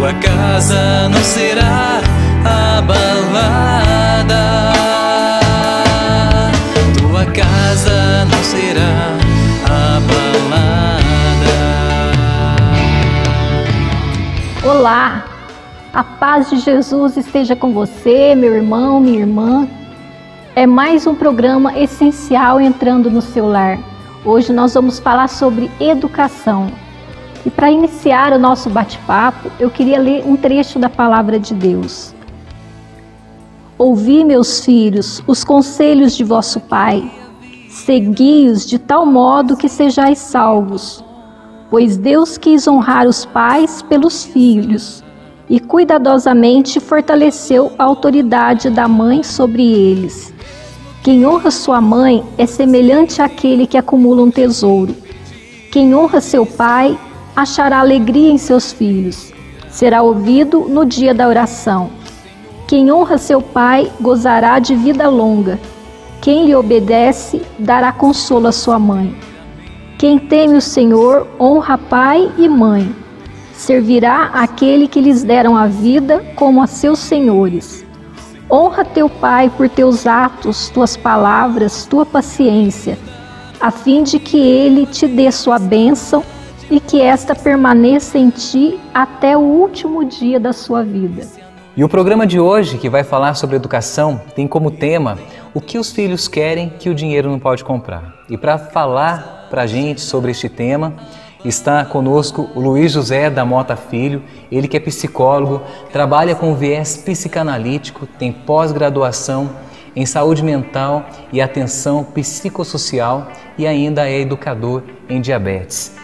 tua casa não será abalada. Tua casa não será abalada. Olá, a paz de Jesus esteja com você, meu irmão, minha irmã. É mais um programa essencial entrando no seu lar. Hoje nós vamos falar sobre educação. E para iniciar o nosso bate-papo, eu queria ler um trecho da Palavra de Deus. Ouvi, meus filhos, os conselhos de vosso Pai. Segui-os de tal modo que sejais salvos. Pois Deus quis honrar os pais pelos filhos e cuidadosamente fortaleceu a autoridade da mãe sobre eles. Quem honra sua mãe é semelhante àquele que acumula um tesouro. Quem honra seu pai achará alegria em seus filhos. Será ouvido no dia da oração. Quem honra seu pai gozará de vida longa. Quem lhe obedece dará consolo à sua mãe. Quem teme o Senhor honra pai e mãe. Servirá aquele que lhes deram a vida como a seus senhores. Honra teu pai por teus atos, tuas palavras, tua paciência, a fim de que ele te dê sua bênção e que esta permaneça em ti até o último dia da sua vida. E o programa de hoje, que vai falar sobre educação, tem como tema o que os filhos querem que o dinheiro não pode comprar. E para falar para a gente sobre este tema, está conosco o Luiz José da Mota Filho, ele que é psicólogo, trabalha com viés psicanalítico, tem pós-graduação em saúde mental e atenção psicossocial e ainda é educador em diabetes.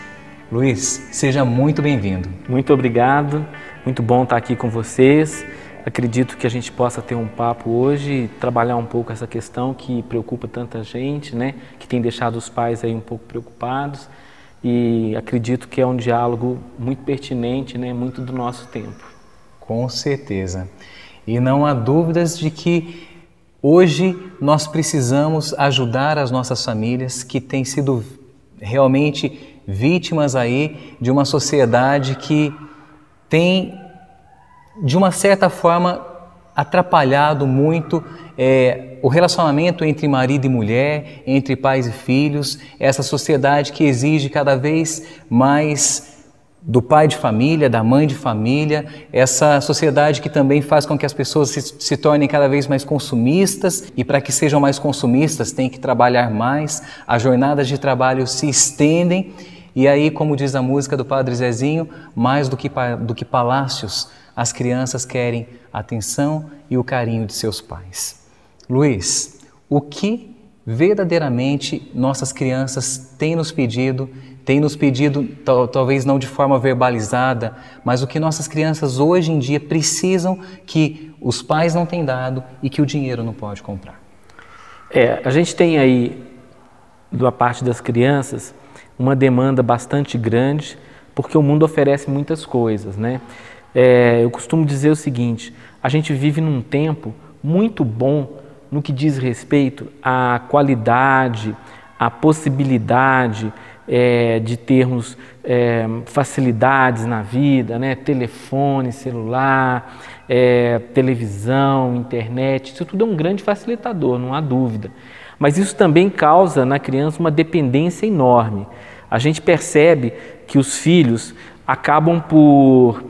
Luiz, seja muito bem-vindo. Muito obrigado, muito bom estar aqui com vocês. Acredito que a gente possa ter um papo hoje e trabalhar um pouco essa questão que preocupa tanta gente, né? Que tem deixado os pais aí um pouco preocupados. E acredito que é um diálogo muito pertinente, né? Muito do nosso tempo. Com certeza. E não há dúvidas de que hoje nós precisamos ajudar as nossas famílias que têm sido realmente vítimas aí de uma sociedade que tem, de uma certa forma, atrapalhado muito o relacionamento entre marido e mulher, entre pais e filhos, essa sociedade que exige cada vez mais do pai de família, da mãe de família, essa sociedade que também faz com que as pessoas se tornem cada vez mais consumistas, e para que sejam mais consumistas tem que trabalhar mais, as jornadas de trabalho se estendem, e aí, como diz a música do Padre Zezinho, mais do que palácios, as crianças querem a atenção e o carinho de seus pais. Luiz, o que verdadeiramente nossas crianças têm nos pedido, talvez não de forma verbalizada, mas o que nossas crianças hoje em dia precisam que os pais não têm dado e que o dinheiro não pode comprar? A gente tem aí, da parte das crianças, uma demanda bastante grande, porque o mundo oferece muitas coisas, né? Eu costumo dizer o seguinte, a gente vive num tempo muito bom no que diz respeito à qualidade, à possibilidade de termos facilidades na vida, né? Telefone, celular, televisão, internet, isso tudo é um grande facilitador, não há dúvida. Mas isso também causa na criança uma dependência enorme. A gente percebe que os filhos acabam por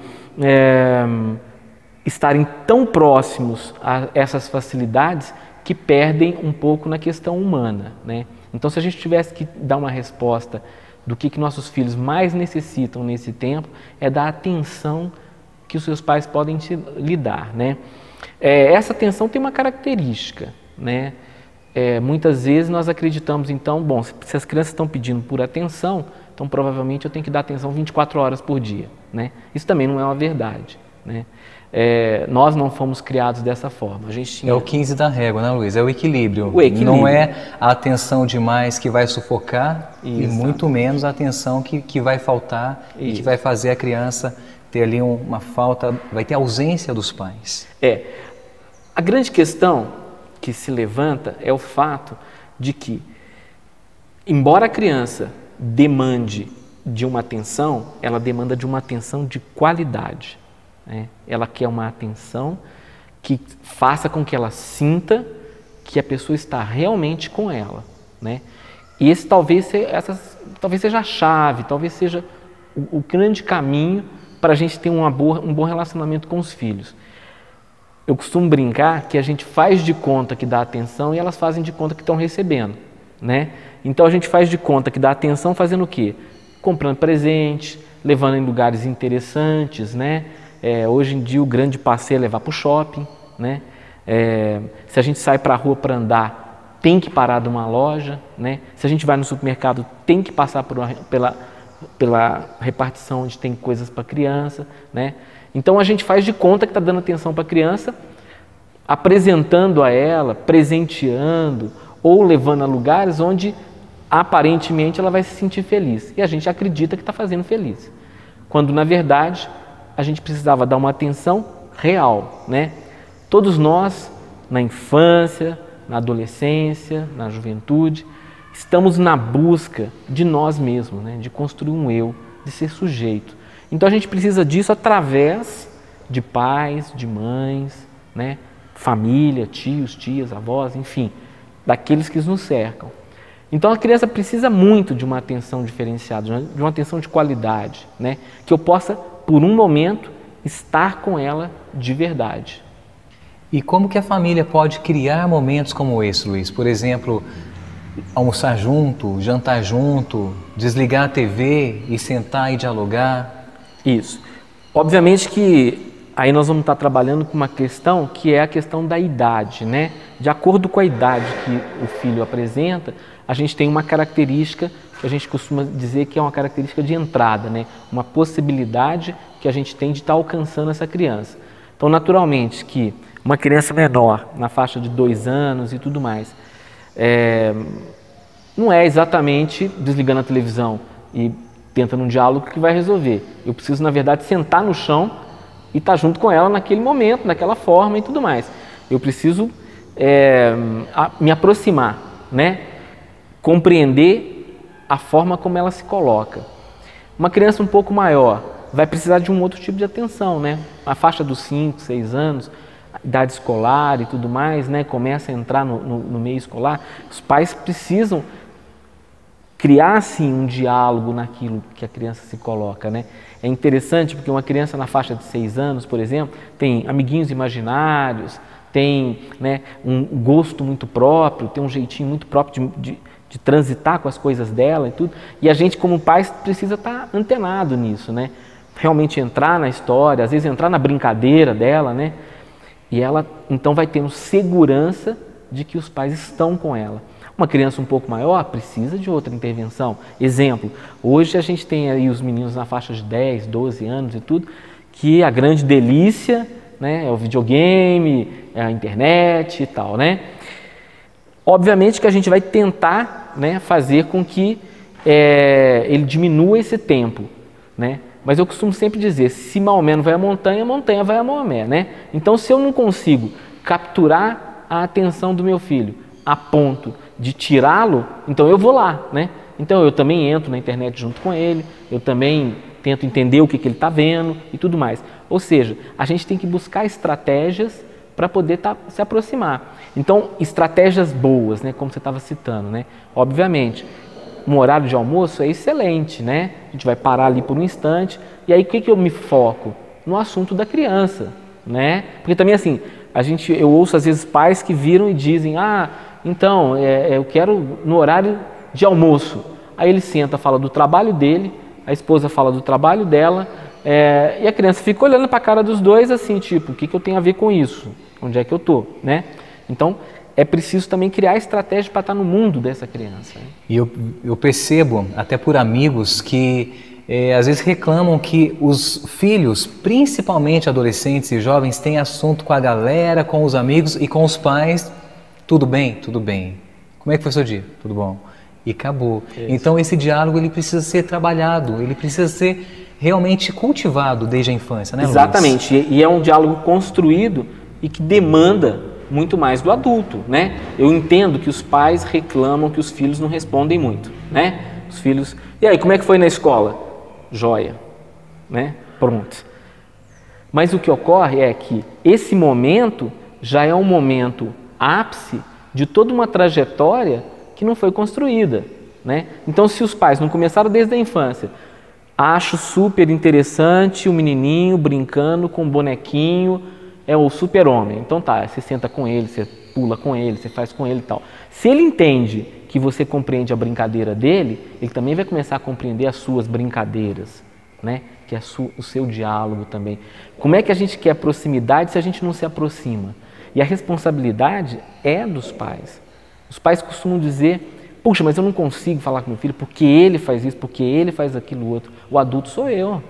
estarem tão próximos a essas facilidades que perdem um pouco na questão humana, né? Então, se a gente tivesse que dar uma resposta do que nossos filhos mais necessitam nesse tempo, é da atenção que os seus pais podem lhe dar, né? Essa atenção tem uma característica, né? Muitas vezes nós acreditamos, então, bom, se as crianças estão pedindo por atenção, então provavelmente eu tenho que dar atenção 24 horas por dia, né? Isso também não é uma verdade, né? Nós não fomos criados dessa forma. A gente tinha... É o 15 da régua, né, Luiz? É o equilíbrio. O equilíbrio. Não é a atenção demais que vai sufocar e muito menos a atenção que vai faltar e que vai fazer a criança ter ali uma falta, vai ter ausência dos pais. A grande questão que se levanta é o fato de que, embora a criança demande de uma atenção, ela demanda de uma atenção de qualidade, né? Ela quer uma atenção que faça com que ela sinta que a pessoa está realmente com ela, né? E esse talvez seja a chave, talvez seja o grande caminho para a gente ter um bom relacionamento com os filhos. Eu costumo brincar que a gente faz de conta que dá atenção e elas fazem de conta que estão recebendo, né? Então a gente faz de conta que dá atenção fazendo o quê? Comprando presente, levando em lugares interessantes, né? Hoje em dia o grande passeio é levar para o shopping, né? Se a gente sai para a rua para andar, tem que parar de uma loja, né? Se a gente vai no supermercado, tem que passar pela repartição onde tem coisas para criança, né? Então a gente faz de conta que está dando atenção para a criança, apresentando a ela, presenteando ou levando a lugares onde aparentemente ela vai se sentir feliz. E a gente acredita que está fazendo feliz. Quando na verdade a gente precisava dar uma atenção real, né? Todos nós, na infância, na adolescência, na juventude, estamos na busca de nós mesmos, né? De construir um eu, de ser sujeito. Então a gente precisa disso através de pais, de mães, né? Família, tios, tias, avós, enfim, daqueles que nos cercam. Então a criança precisa muito de uma atenção diferenciada, de uma atenção de qualidade, né? Que eu possa, por um momento, estar com ela de verdade. E como que a família pode criar momentos como esse, Luiz? Por exemplo, almoçar junto, jantar junto, desligar a TV e sentar e dialogar? Isso. Obviamente que aí nós vamos estar trabalhando com uma questão que é a questão da idade, né? De acordo com a idade que o filho apresenta, a gente tem uma característica que a gente costuma dizer que é uma característica de entrada, né? Uma possibilidade que a gente tem de estar alcançando essa criança. Então, naturalmente que uma criança menor, na faixa de 2 anos e tudo mais, não é exatamente desligando a televisão e tentando um diálogo que vai resolver. Eu preciso, na verdade, sentar no chão e estar junto com ela naquele momento, naquela forma e tudo mais. Eu preciso me aproximar, né? Compreender a forma como ela se coloca. Uma criança um pouco maior vai precisar de um outro tipo de atenção, né? A faixa dos 5, 6 anos, idade escolar e tudo mais, né? Começa a entrar no meio escolar. Os pais precisam criar, sim, um diálogo naquilo que a criança se coloca, né? É interessante porque uma criança na faixa de 6 anos, por exemplo, tem amiguinhos imaginários, tem, né, um gosto muito próprio, tem um jeitinho muito próprio de transitar com as coisas dela e tudo. E a gente, como pais, precisa estar antenado nisso, né? Realmente entrar na história, às vezes entrar na brincadeira dela, né? E ela, então, vai tendo segurança de que os pais estão com ela. Uma criança um pouco maior precisa de outra intervenção. Exemplo, hoje a gente tem aí os meninos na faixa de 10, 12 anos e tudo, que a grande delícia, né, é o videogame, é a internet e tal, né? Obviamente que a gente vai tentar, né, fazer com que ele diminua esse tempo, né? Mas eu costumo sempre dizer, se Maomé não vai à montanha, a montanha vai a Maomé, né? Então, se eu não consigo capturar a atenção do meu filho a ponto de tirá-lo, então eu vou lá, né? Então eu também entro na internet junto com ele, eu também tento entender o que ele está vendo e tudo mais. Ou seja, a gente tem que buscar estratégias para poder se aproximar. Então, estratégias boas, né? Como você estava citando, né? Obviamente, um horário de almoço é excelente, né? A gente vai parar ali por um instante e aí o que eu me foco? No assunto da criança, né? Porque também assim, eu ouço às vezes pais que viram e dizem, então, eu quero no horário de almoço. Aí ele senta, fala do trabalho dele, a esposa fala do trabalho dela, e a criança fica olhando para a cara dos dois assim, tipo, o que eu tenho a ver com isso? Onde é que eu estou, né? Então, é preciso também criar estratégia para estar no mundo dessa criança. Né? E eu percebo, até por amigos, que às vezes reclamam que os filhos, principalmente adolescentes e jovens, têm assunto com a galera, com os amigos e com os pais. Tudo bem? Tudo bem. Como é que foi o seu dia? Tudo bom. E acabou. Isso. Então esse diálogo ele precisa ser trabalhado, ele precisa ser realmente cultivado desde a infância, né, Luiz? Exatamente. E é um diálogo construído e que demanda muito mais do adulto, né? Eu entendo que os pais reclamam que os filhos não respondem muito, né? Os filhos... E aí, como é que foi na escola? Joia, né? Pronto. Mas o que ocorre é que esse momento já é um momento ápice de toda uma trajetória que não foi construída, né? Então, se os pais não começaram desde a infância, acho super interessante o menininho brincando com o bonequinho, é o super-homem. Então tá, você senta com ele, você pula com ele, você faz com ele e tal. Se ele entende que você compreende a brincadeira dele, ele também vai começar a compreender as suas brincadeiras, né? Que é o seu diálogo também. Como é que a gente quer proximidade se a gente não se aproxima? E a responsabilidade é dos pais. Os pais costumam dizer, puxa, mas eu não consigo falar com meu filho porque ele faz isso, porque ele faz aquilo outro. O adulto sou eu.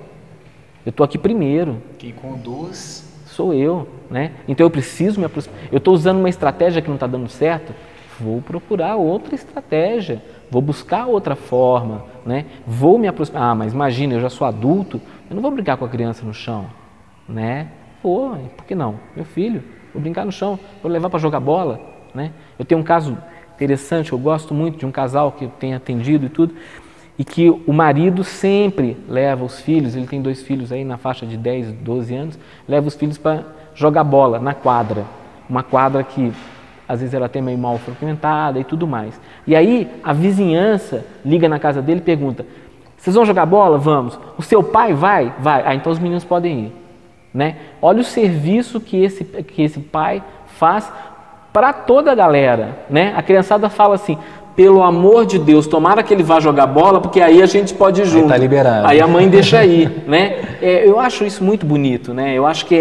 Eu estou aqui primeiro. Quem conduz sou eu, né? Então eu preciso me aproximar. Eu estou usando uma estratégia que não está dando certo, vou procurar outra estratégia, vou buscar outra forma, né? Vou me aproximar. Ah, mas imagina, eu já sou adulto, eu não vou brincar com a criança no chão, né? Vou, por que não? Meu filho, vou brincar no chão, vou levar para jogar bola, né? Eu tenho um caso interessante, eu gosto muito de um casal que eu tenho atendido e tudo, e que o marido sempre leva os filhos, ele tem 2 filhos aí na faixa de 10, 12 anos, leva os filhos para jogar bola na quadra, uma quadra que às vezes ela até meio mal frequentada e tudo mais. E aí a vizinhança liga na casa dele e pergunta, vocês vão jogar bola? Vamos. O seu pai vai? Vai. Ah, então os meninos podem ir, né? Olha o serviço que esse pai faz para toda a galera, né? A criançada fala assim, pelo amor de Deus, tomara que ele vá jogar bola, porque aí a gente pode ir junto. Aí tá liberado. Aí a mãe deixa ir, né? Eu acho isso muito bonito, né? Eu acho que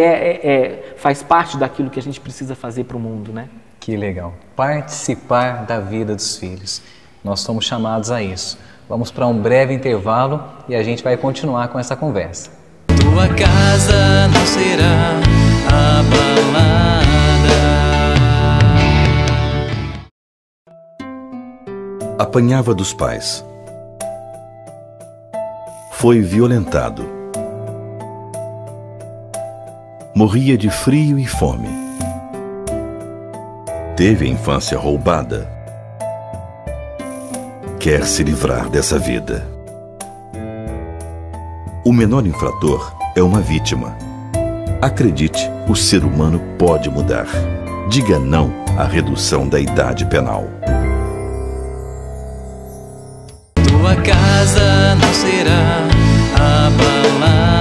faz parte daquilo que a gente precisa fazer para o mundo, né? Que legal. Participar da vida dos filhos. Nós somos chamados a isso. Vamos para um breve intervalo e a gente vai continuar com essa conversa. Tua casa não será abalada. Apanhava dos pais. Foi violentado. Morria de frio e fome. Teve a infância roubada. Quer se livrar dessa vida. O menor infrator é uma vítima. Acredite, o ser humano pode mudar. Diga não à redução da idade penal. Tua casa não será abalada.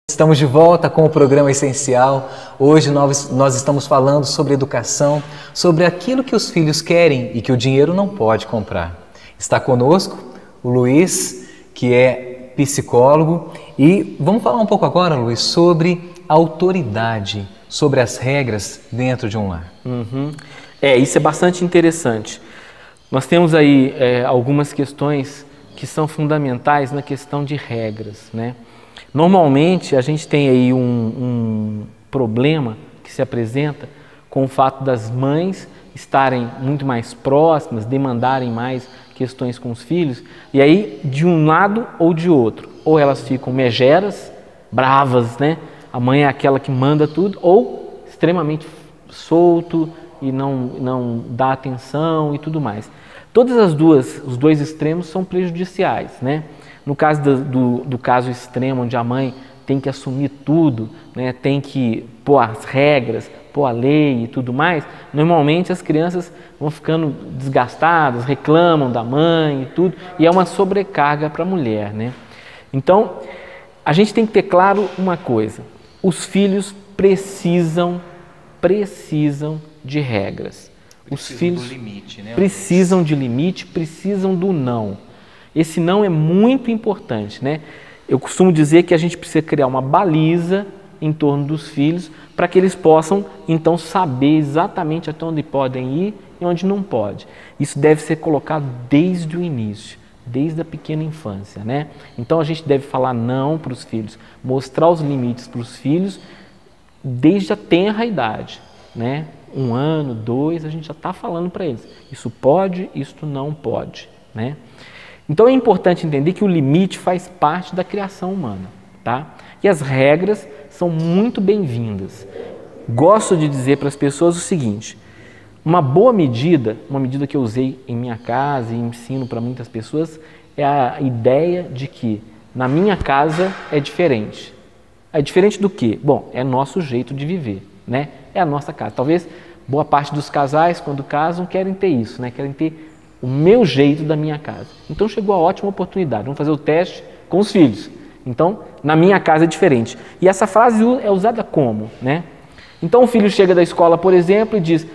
Estamos de volta com o programa Essencial. Hoje nós estamos falando sobre educação, sobre aquilo que os filhos querem e que o dinheiro não pode comprar. Está conosco o Luiz, que é psicólogo, e vamos falar um pouco agora, Luiz, sobre a autoridade, sobre as regras dentro de um lar. Isso é bastante interessante. Nós temos aí algumas questões que são fundamentais na questão de regras, né? Normalmente a gente tem aí um problema que se apresenta com o fato das mães estarem muito mais próximas, demandarem mais questões com os filhos, e aí de um lado ou de outro, ou elas ficam megeras, bravas, né? A mãe é aquela que manda tudo, ou extremamente solto e não dá atenção e tudo mais. Os dois extremos são prejudiciais, né? No caso do caso extremo, onde a mãe tem que assumir tudo, né? Tem que pôr as regras, pôr a lei e tudo mais, normalmente as crianças vão ficando desgastadas, reclamam da mãe e tudo, e é uma sobrecarga para a mulher, né? Então, a gente tem que ter claro uma coisa, os filhos precisam de regras. Os filhos do limite, né? precisam de limite, precisam do não. Esse não é muito importante, né? Eu costumo dizer que a gente precisa criar uma baliza em torno dos filhos para que eles possam, então, saber exatamente até onde podem ir e onde não pode. Isso deve ser colocado desde o início, desde a pequena infância, né? Então, a gente deve falar não para os filhos, mostrar os limites para os filhos desde a tenra idade, né? 1 ano, 2, a gente já está falando para eles. Isso pode, isto não pode, né? Então é importante entender que o limite faz parte da criação humana, tá? E as regras são muito bem-vindas. Gosto de dizer para as pessoas o seguinte, uma medida que eu usei em minha casa e ensino para muitas pessoas, é a ideia de que Na minha casa é diferente. É diferente do quê? Bom, é nosso jeito de viver, né? É a nossa casa. Talvez boa parte dos casais, quando casam, querem ter isso, né? Querem ter o meu jeito da minha casa. Então chegou a ótima oportunidade. Vamos fazer o teste com os filhos. Então, na minha casa é diferente. E essa frase é usada como, né? Então o filho chega da escola, por exemplo, e diz: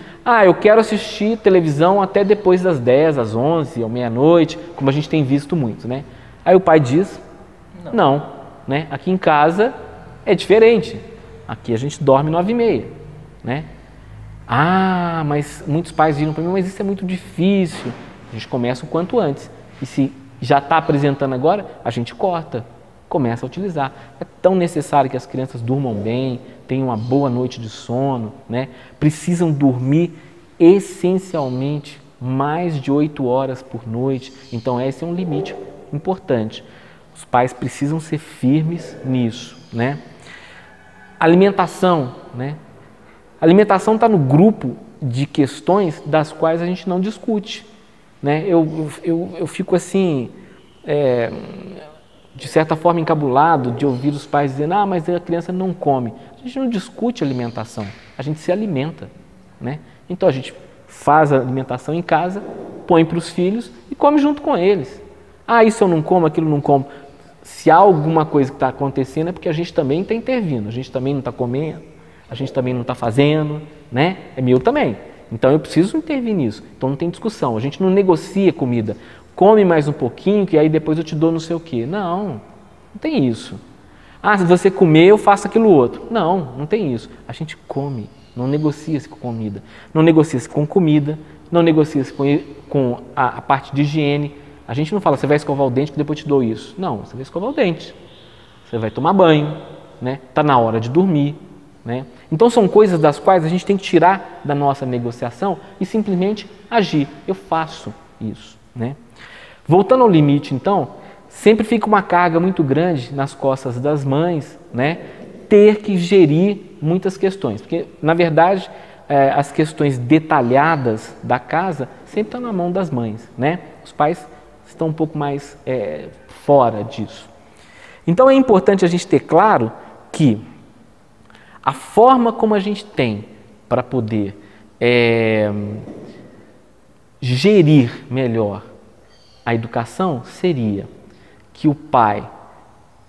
eu quero assistir televisão até depois das 10, às 11, ou meia-noite, como a gente tem visto muito, né? Aí o pai diz: não, né? Aqui em casa é diferente. Aqui a gente dorme 9h30, né? Mas muitos pais viram para mim: mas isso é muito difícil. A gente começa o quanto antes. E se já está apresentando agora, a gente corta, começa a utilizar. É tão necessário que as crianças durmam bem, tenham uma boa noite de sono, né? Precisam dormir essencialmente mais de 8 horas por noite. Então esse é um limite importante. Os pais precisam ser firmes nisso, né? Alimentação, né? Alimentação está no grupo de questões das quais a gente não discute, né? Eu fico assim, de certa forma encabulado de ouvir os pais dizendo: mas a criança não come. A gente não discute alimentação, a gente se alimenta, né? Então a gente faz a alimentação em casa, põe para os filhos e come junto com eles. Isso eu não como, aquilo eu não como. Se há alguma coisa que está acontecendo é porque a gente também está intervindo, a gente também não está comendo, a gente também não está fazendo, né? É meu também. Então eu preciso intervir nisso. Então não tem discussão, a gente não negocia comida. Come mais um pouquinho que aí depois eu te dou não sei o quê. Não tem isso. Se você comer eu faço aquilo outro. Não tem isso. A gente come, não negocia-se com comida. Não negocia-se com comida, não negocia-se com a parte de higiene. A gente não fala: você vai escovar o dente que depois eu te dou isso. Não, você vai escovar o dente. Você vai tomar banho, né? Está na hora de dormir, né? Então são coisas das quais a gente tem que tirar da nossa negociação e simplesmente agir. Eu faço isso, né? Voltando ao limite, então, sempre fica uma carga muito grande nas costas das mães, né? Ter que gerir muitas questões, porque na verdade as questões detalhadas da casa sempre estão na mão das mães, né? Os pais estão um pouco mais fora disso. Então é importante a gente ter claro que a forma como a gente tem para poder gerir melhor a educação seria que o pai,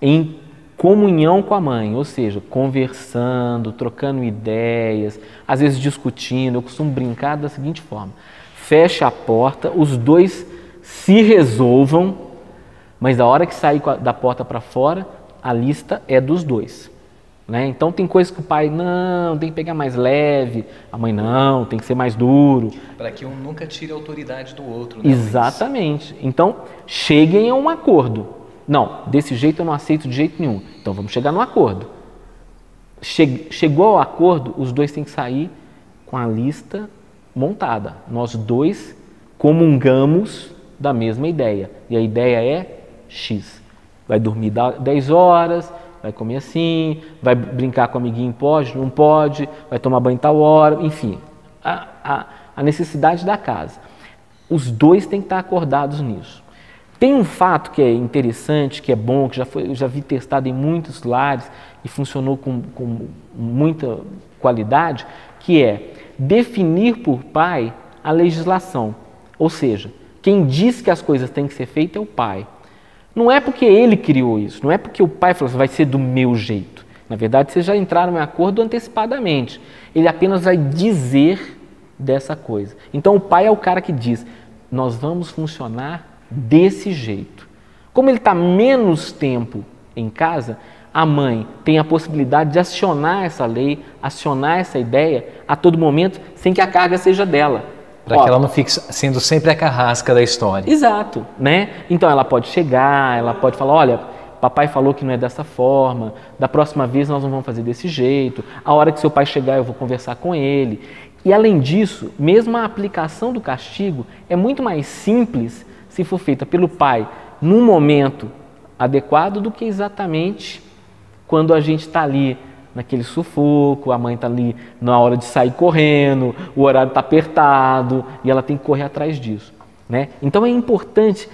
em comunhão com a mãe, ou seja, conversando, trocando ideias, às vezes discutindo, eu costumo brincar da seguinte forma: fecha a porta, os dois se resolvam, mas da hora que sair da porta para fora, a lista é dos dois, né? Então tem coisas que o pai não, tem que pegar mais leve, a mãe não, tem que ser mais duro. Para que um nunca tire a autoridade do outro, né? Exatamente. Então cheguem a um acordo. Não, desse jeito eu não aceito de jeito nenhum. Então vamos chegar no acordo. Chegou ao acordo, os dois têm que sair com a lista montada. Nós dois comungamos da mesma ideia. E a ideia é X. Vai dormir 10 horas, vai comer assim, vai brincar com o amiguinho, pode, não pode, vai tomar banho tal hora, enfim. A necessidade da casa. Os dois têm que estar acordados nisso. Tem um fato que é interessante, que é bom, que eu já vi testado em muitos lares e funcionou com muita qualidade, que é definir por pai a legislação. Ou seja, quem diz que as coisas têm que ser feitas é o pai. Não é porque ele criou isso, não é porque o pai falou assim: vai ser do meu jeito. Na verdade, vocês já entraram em acordo antecipadamente. Ele apenas vai dizer dessa coisa. Então o pai é o cara que diz: nós vamos funcionar desse jeito. Como ele está menos tempo em casa, a mãe tem a possibilidade de acionar essa lei, acionar essa ideia a todo momento, sem que a carga seja dela. Para que ela não fique sendo sempre a carrasca da história. Exato, né? Então ela pode chegar, ela pode falar: olha, papai falou que não é dessa forma, da próxima vez nós não vamos fazer desse jeito, a hora que seu pai chegar eu vou conversar com ele. E além disso, mesmo a aplicação do castigo é muito mais simples se for feita pelo pai num momento adequado do que exatamente quando a gente está ali naquele sufoco, a mãe está ali na hora de sair correndo, o horário está apertado e ela tem que correr atrás disso, né? Então é importante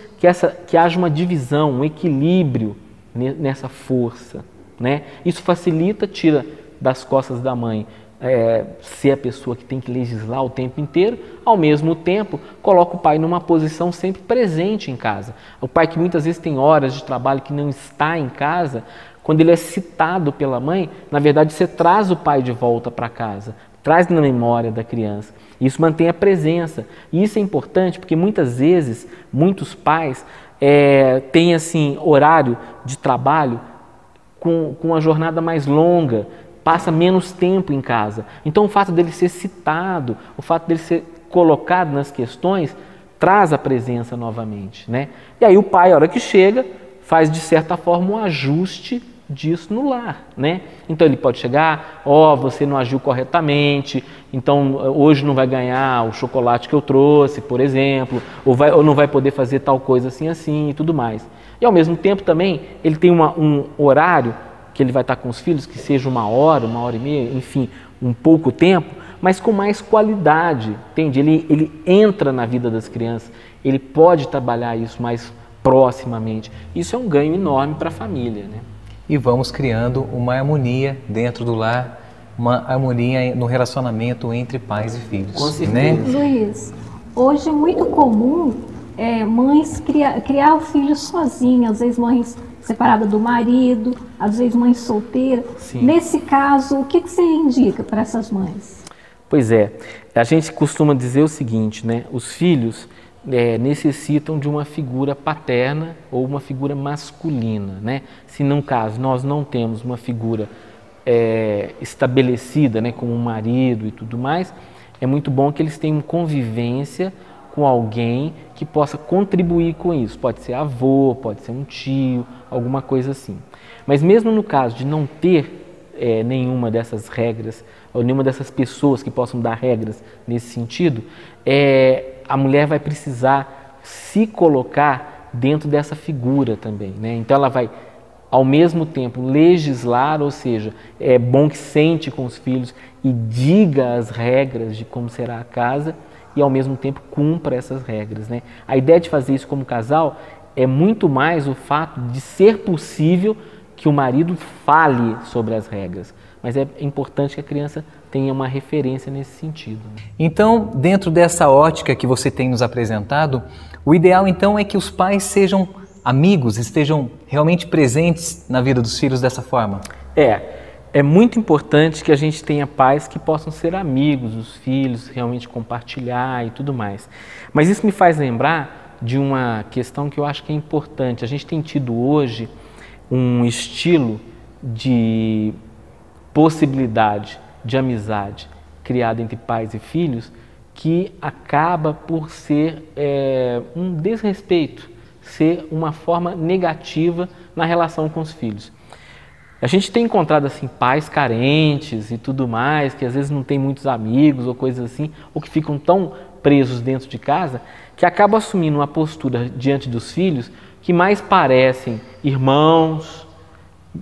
que haja uma divisão, um equilíbrio nessa força, né? Isso facilita, tira das costas da mãe ser a pessoa que tem que legislar o tempo inteiro, ao mesmo tempo coloca o pai numa posição sempre presente em casa. O pai que muitas vezes tem horas de trabalho que não está em casa, quando ele é citado pela mãe, na verdade você traz o pai de volta para casa, traz na memória da criança. Isso mantém a presença. E isso é importante porque muitas vezes, muitos pais têm assim, horário de trabalho com uma jornada mais longa, passa menos tempo em casa. Então o fato dele ser citado, o fato dele ser colocado nas questões, traz a presença novamente, né? E aí o pai, a hora que chega, faz de certa forma um ajuste disso no lar, né? Então ele pode chegar, você não agiu corretamente, então hoje não vai ganhar o chocolate que eu trouxe, por exemplo, ou não vai poder fazer tal coisa assim e tudo mais. E ao mesmo tempo também ele tem um horário que ele vai estar com os filhos, que seja 1 hora, 1h30, enfim, um pouco tempo, mas com mais qualidade, entende? Ele entra na vida das crianças, ele pode trabalhar isso mais proximamente. Isso é um ganho enorme para a família, né? E vamos criando uma harmonia dentro do lar, uma harmonia no relacionamento entre pais e filhos. Com certeza. Né? Luiz, hoje é muito comum mães criar filhos sozinhas, às vezes mães separadas do marido, às vezes mães solteiras. Sim. Nesse caso, o que você indica para essas mães? Pois é, a gente costuma dizer o seguinte, né? Os filhos necessitam de uma figura paterna ou uma figura masculina, né? Se num caso nós não temos uma figura estabelecida, né, como um marido e tudo mais, é muito bom que eles tenham convivência com alguém que possa contribuir com isso. Pode ser avô, pode ser um tio, alguma coisa assim. Mas mesmo no caso de não ter nenhuma dessas regras, ou nenhuma dessas pessoas que possam dar regras nesse sentido, a mulher vai precisar se colocar dentro dessa figura também, né? Então ela vai, ao mesmo tempo, legislar, ou seja, é bom que sente com os filhos e diga as regras de como será a casa, e ao mesmo tempo cumpra essas regras, né? A ideia de fazer isso como casal é muito mais o fato de ser possível que o marido fale sobre as regras, mas é importante que a criança tenha uma referência nesse sentido. Então, dentro dessa ótica que você tem nos apresentado, o ideal então é que os pais sejam amigos, estejam realmente presentes na vida dos filhos dessa forma? É muito importante que a gente tenha pais que possam ser amigos dos filhos, realmente compartilhar e tudo mais. Mas isso me faz lembrar de uma questão que eu acho que é importante. A gente tem tido hoje um estilo de possibilidade de amizade criado entre pais e filhos que acaba por ser um desrespeito, ser uma forma negativa na relação com os filhos. A gente tem encontrado assim pais carentes e tudo mais, que às vezes não tem muitos amigos ou coisas assim, ou que ficam tão presos dentro de casa, que acabam assumindo uma postura diante dos filhos que mais parecem irmãos,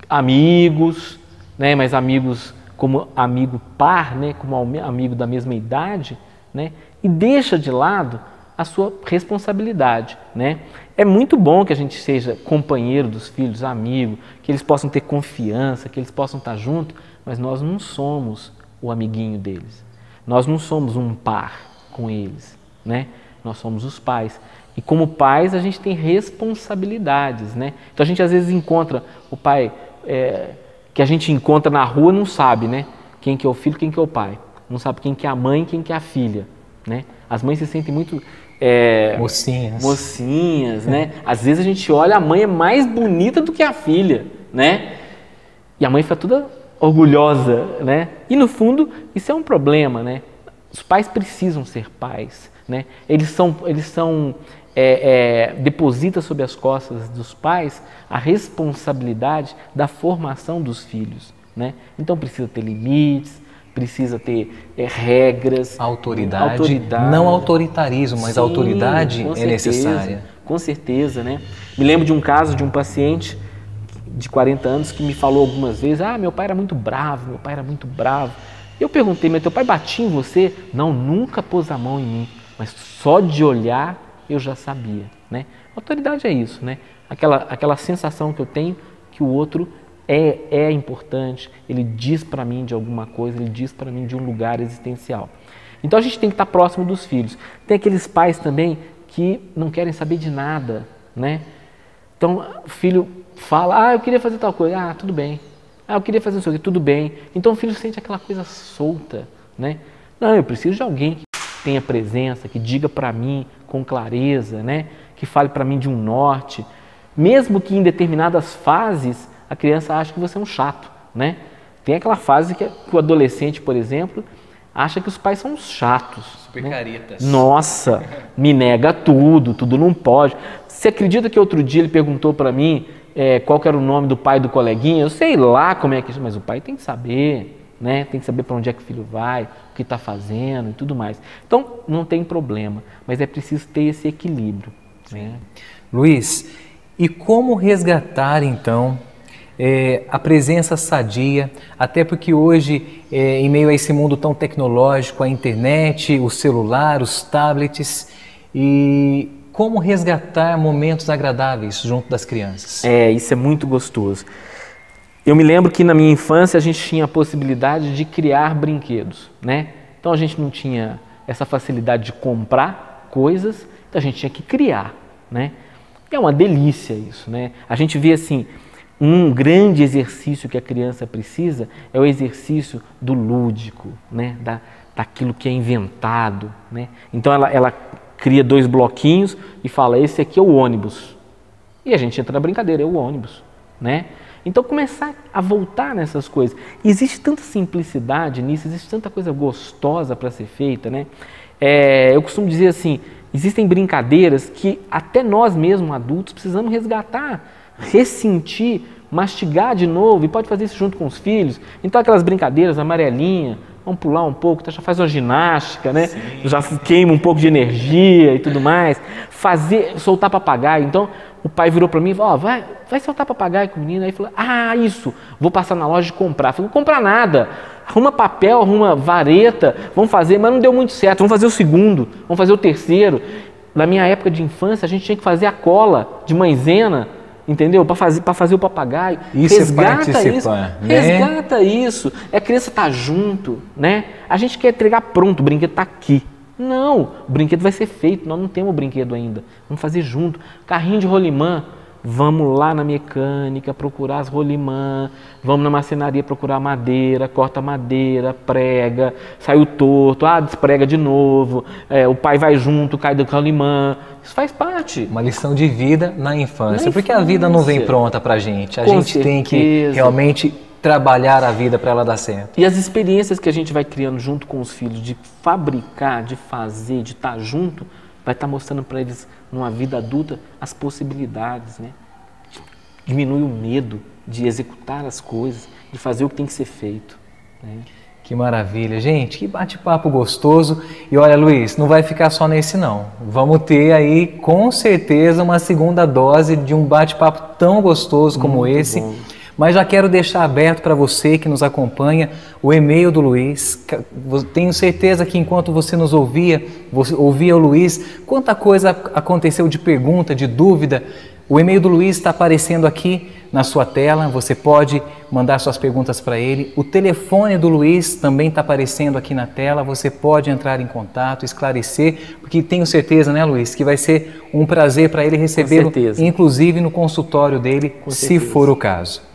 amigos, né, mas amigos como amigo par, né, como amigo da mesma idade, né, e deixa de lado a sua responsabilidade, né? É muito bom que a gente seja companheiro dos filhos, amigo, que eles possam ter confiança, que eles possam estar juntos, mas nós não somos o amiguinho deles. Nós não somos um par com eles, né? Nós somos os pais. E como pais a gente tem responsabilidades, né? Então a gente às vezes encontra o pai que a gente encontra na rua, não sabe, né? Quem que é o filho, quem que é o pai. Não sabe quem que é a mãe, quem que é a filha, né? As mães se sentem muito mocinhas, né? Às vezes a gente olha, a mãe é mais bonita do que a filha, né? E a mãe fica toda orgulhosa, né? E no fundo isso é um problema, né? Os pais precisam ser pais, né? Eles depositam sobre as costas dos pais a responsabilidade da formação dos filhos, né? Então precisa ter limites, precisa ter regras, autoridade, não autoritarismo, mas autoridade é necessária. Com certeza, né? Me lembro de um caso de um paciente de 40 anos que me falou algumas vezes, meu pai era muito bravo, meu pai era muito bravo. Eu perguntei, mas teu pai batia em você? Não, nunca pôs a mão em mim, mas só de olhar eu já sabia, né? Autoridade é isso, né? Aquela sensação que eu tenho que o outro é importante, ele diz para mim de alguma coisa, ele diz para mim de um lugar existencial. Então a gente tem que estar próximo dos filhos. Tem aqueles pais também que não querem saber de nada, né? Então o filho fala, eu queria fazer tal coisa, tudo bem. Eu queria fazer isso aqui, tudo bem. Então o filho sente aquela coisa solta, né? Não, eu preciso de alguém que tenha presença, que diga para mim com clareza, né? Que fale para mim de um norte. Mesmo que em determinadas fases a criança acha que você é um chato, né? Tem aquela fase que o adolescente, por exemplo, acha que os pais são chatos. Super né? caretas. Nossa, me nega tudo não pode. Você acredita que outro dia ele perguntou para mim qual que era o nome do pai do coleguinha? Eu sei lá como é que é, mas o pai tem que saber, né? Tem que saber para onde é que o filho vai, o que está fazendo e tudo mais. Então, não tem problema, mas é preciso ter esse equilíbrio. Né? Luiz, e como resgatar então a presença sadia, até porque hoje, em meio a esse mundo tão tecnológico, a internet, o celular, os tablets, e como resgatar momentos agradáveis junto das crianças? Isso é muito gostoso. Eu me lembro que na minha infância a gente tinha a possibilidade de criar brinquedos, né? Então a gente não tinha essa facilidade de comprar coisas, então a gente tinha que criar, né? É uma delícia isso, né? A gente vê assim, um grande exercício que a criança precisa é o exercício do lúdico, né? Daquilo que é inventado, né? Então ela cria 2 bloquinhos e fala, esse aqui é o ônibus. E a gente entra na brincadeira, é o ônibus, né? Então começar a voltar nessas coisas. E existe tanta simplicidade nisso, existe tanta coisa gostosa para ser feita, né? Eu costumo dizer assim, existem brincadeiras que até nós mesmos, adultos, precisamos resgatar, ressentir, mastigar de novo, e pode fazer isso junto com os filhos. Então aquelas brincadeiras, amarelinha, vamos pular um pouco, já faz uma ginástica, né? Sim. Já queima um pouco de energia e tudo mais. Soltar papagaio. Então o pai virou para mim e falou, vai soltar papagaio com o menino. Aí falou, isso, vou passar na loja e comprar. Eu falei, não comprar nada. Arruma papel, arruma vareta, vamos fazer, mas não deu muito certo. Vamos fazer o segundo, vamos fazer o terceiro. Na minha época de infância, a gente tinha que fazer a cola de maisena, entendeu? Para fazer o papagaio. Resgata isso, né? Resgata isso. A criança tá junto, né? A gente quer entregar pronto, o brinquedo tá aqui. Não, o brinquedo vai ser feito, nós não temos o brinquedo ainda. Vamos fazer junto. Carrinho de rolimã, vamos lá na mecânica procurar as rolimã, vamos na marcenaria procurar madeira, corta madeira, prega, saiu torto, desprega de novo, o pai vai junto, cai do rolimã. Isso faz parte. Uma lição de vida na infância, porque a vida não vem pronta pra gente. A gente tem que realmente trabalhar a vida para ela dar certo. E as experiências que a gente vai criando junto com os filhos, de fabricar, de fazer, de estar junto, vai estar mostrando para eles, numa vida adulta, as possibilidades, né? Diminui o medo de executar as coisas, de fazer o que tem que ser feito, né? Que maravilha, gente, que bate-papo gostoso. E olha, Luiz, não vai ficar só nesse não. Vamos ter aí, com certeza, uma segunda dose de um bate-papo tão gostoso como esse. Bom. Mas já quero deixar aberto para você que nos acompanha o e-mail do Luiz. Tenho certeza que enquanto você nos ouvia o Luiz, quanta coisa aconteceu de pergunta, de dúvida. O e-mail do Luiz está aparecendo aqui na sua tela, você pode mandar suas perguntas para ele. O telefone do Luiz também está aparecendo aqui na tela, você pode entrar em contato, esclarecer, porque tenho certeza, né, Luiz, que vai ser um prazer para ele recebê-lo, inclusive no consultório dele, se for o caso.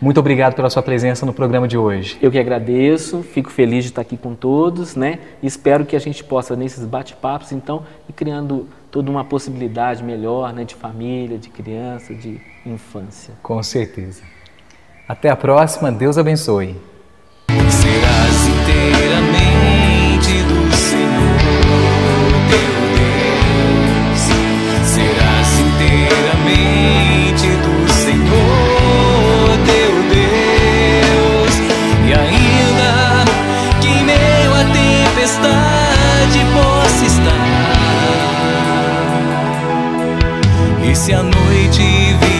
Muito obrigado pela sua presença no programa de hoje. Eu que agradeço, fico feliz de estar aqui com todos, né? E espero que a gente possa, nesses bate-papos, então, ir criando toda uma possibilidade melhor, né? De família, de criança, de infância. Com certeza. Até a próxima, Deus abençoe. Serás inteiramente do Senhor teu Deus. Serás inteiramente do Senhor. Possa estar, e se a noite vir